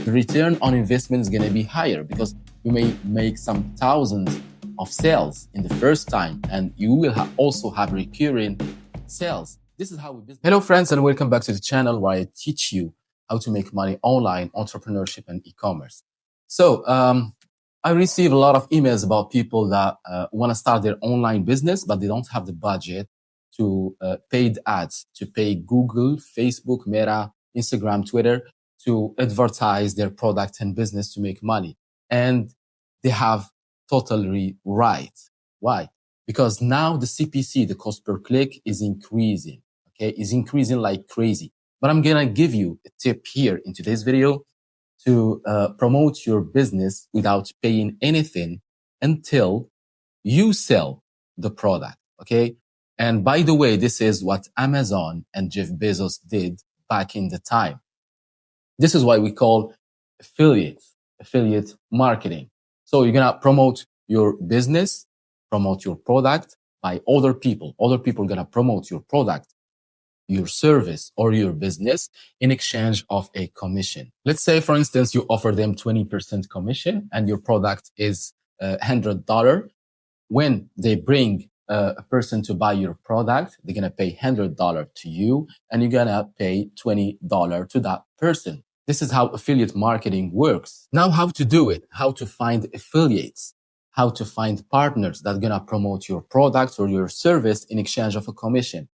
the return on investment is going to be higher because you may make some thousands of sales in the first time, and you will also have recurring sales. This is how we business. Hello friends, and welcome back to the channel where I teach you how to make money online, entrepreneurship and e-commerce. So I receive a lot of emails about people that want to start their online business, but they don't have the budget to paid ads, to pay Google, Facebook, Meta, Instagram, Twitter, to advertise their product and business to make money. And they have totally right. Why? Because now the CPC, the cost per click, is increasing. Okay, is increasing like crazy. But I'm gonna give you a tip here in today's video to promote your business without paying anything until you sell the product. Okay. And by the way, this is what Amazon and Jeff Bezos did back in the time. This is why we call affiliate marketing. So you're going to promote your business, promote your product by other people. Other people are going to promote your product, your service, or your business in exchange of a commission. Let's say, for instance, you offer them 20% commission and your product is $100. When they bring a person to buy your product, they're going to pay $100 to you and you're going to pay $20 to that person. This is how affiliate marketing works. Now, how to do it, how to find affiliates, how to find partners that are going to promote your product or your service in exchange of a commission.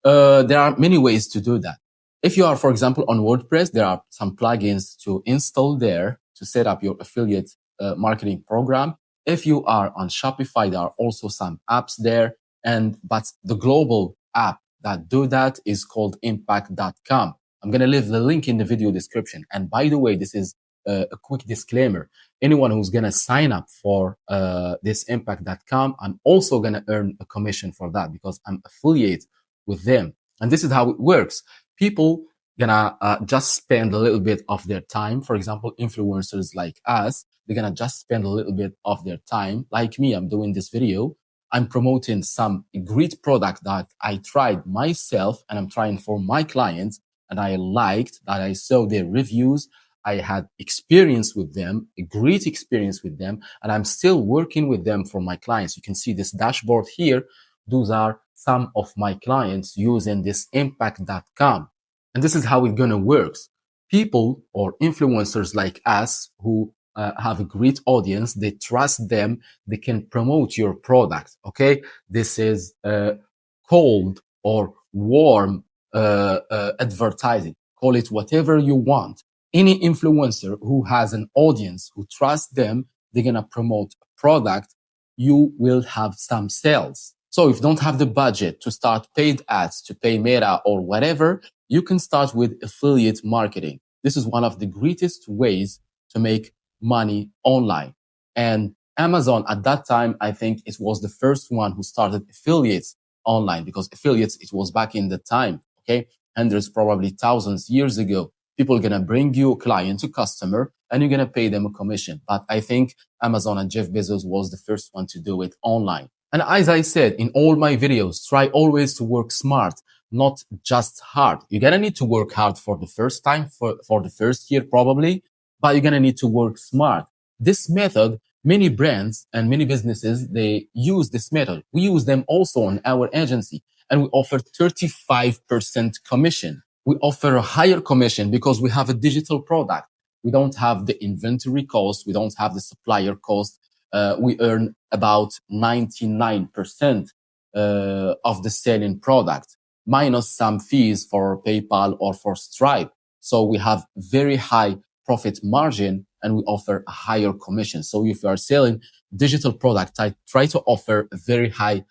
There are many ways to do that. If you are, for example, on WordPress, there are some plugins to install there to set up your affiliate marketing program. If you are on Shopify, there are also some apps there. But the global app that do that is called impact.com. I'm going to leave the link in the video description. And by the way, this is a quick disclaimer. Anyone who's going to sign up for this impact.com, I'm also going to earn a commission for that because I'm affiliate with them. And this is how it works. People gonna just spend a little bit of their time. For example, influencers like us, they're gonna just spend a little bit of their time. Like me, I'm doing this video. I'm promoting some great product that I tried myself and I'm trying for my clients and I liked, that I saw their reviews. I had experience with them, a great experience with them, and I'm still working with them for my clients. You can see this dashboard here. Those are some of my clients using this impact.com. And this is how it's going to work. People or influencers like us who have a great audience, they trust them, they can promote your product. Okay. This is cold or warm advertising. Call it whatever you want. Any influencer who has an audience who trusts them, they're going to promote a product, you will have some sales. So if you don't have the budget to start paid ads, to pay Meta or whatever, you can start with affiliate marketing. This is one of the greatest ways to make money online. And Amazon at that time, I think it was the first one who started affiliates online, because affiliates, it was back in the time, okay? Hundreds, probably thousands years ago. People are going to bring you a client, a customer, and you're going to pay them a commission. But I think Amazon and Jeff Bezos was the first one to do it online. And as I said in all my videos, try always to work smart, not just hard. You're going to need to work hard for the first time, for the first year probably, but you're going to need to work smart. This method, many brands and many businesses, they use this method. We use them also on our agency, and we offer 35% commission. We offer a higher commission because we have a digital product. We don't have the inventory cost. We don't have the supplier cost. We earn about 99% of the selling product, minus some fees for PayPal or for Stripe. So we have very high profit margin and we offer a higher commission. So if you are selling digital product, I try to offer a very high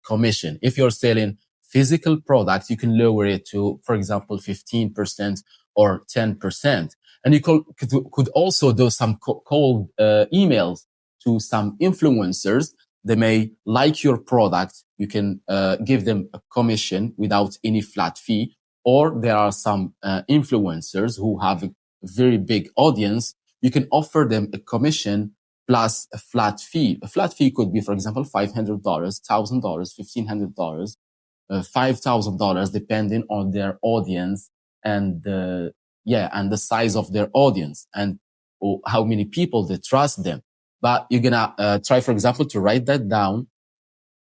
commission. If you're selling physical products, you can lower it to, for example, 15% or 10%. And you could also do some cold emails to some influencers. They may like your product. You can give them a commission without any flat fee. Or there are some influencers who have a very big audience. You can offer them a commission plus a flat fee. A flat fee could be, for example, $500, $1,000, $1,500, $5,000, depending on their audience and yeah, and the size of their audience and how many people they trust them. But you're gonna try, for example, to write that down,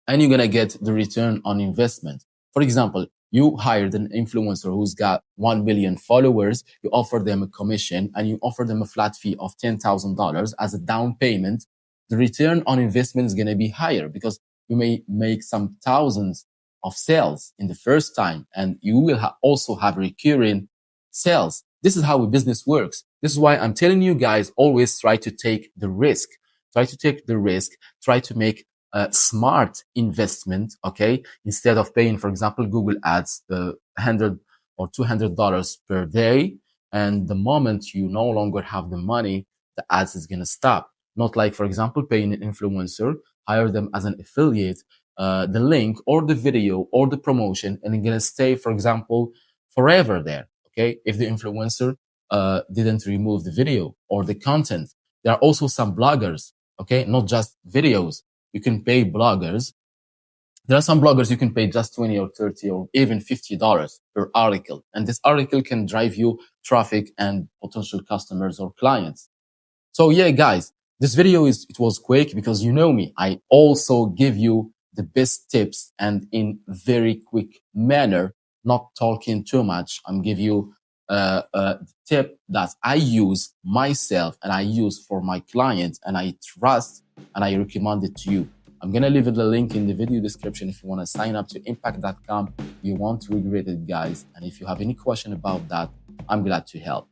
and you're going to get the return on investment. For example, you hired an influencer who's got 1 million followers, you offer them a commission, and you offer them a flat fee of $10,000 as a down payment. The return on investment is going to be higher because you may make some thousands of sales in the first time, and you will also have recurring sales. This is how a business works. This is why I'm telling you guys, always try to take the risk. Try to take the risk. Try to make smart investment, okay? Instead of paying, for example, Google Ads, the $100 or $200 per day, and the moment you no longer have the money, the ads is gonna stop. Not like, for example, paying an influencer, hire them as an affiliate, the link or the video or the promotion, and it's gonna stay, for example, forever there, okay? If the influencer didn't remove the video or the content. There are also some bloggers, okay? Not just videos. You can pay bloggers. There are some bloggers you can pay just 20 or 30 or even $50 per article. And this article can drive you traffic and potential customers or clients. So yeah, guys, this video it was quick because you know me. I also give you the best tips and in very quick manner, not talking too much. I'm give you a tip that I use myself and I use for my clients and I trust and I recommend it to you. I'm going to leave the link in the video description if you want to sign up to impact.com. You won't regret it, guys. And if you have any question about that, I'm glad to help.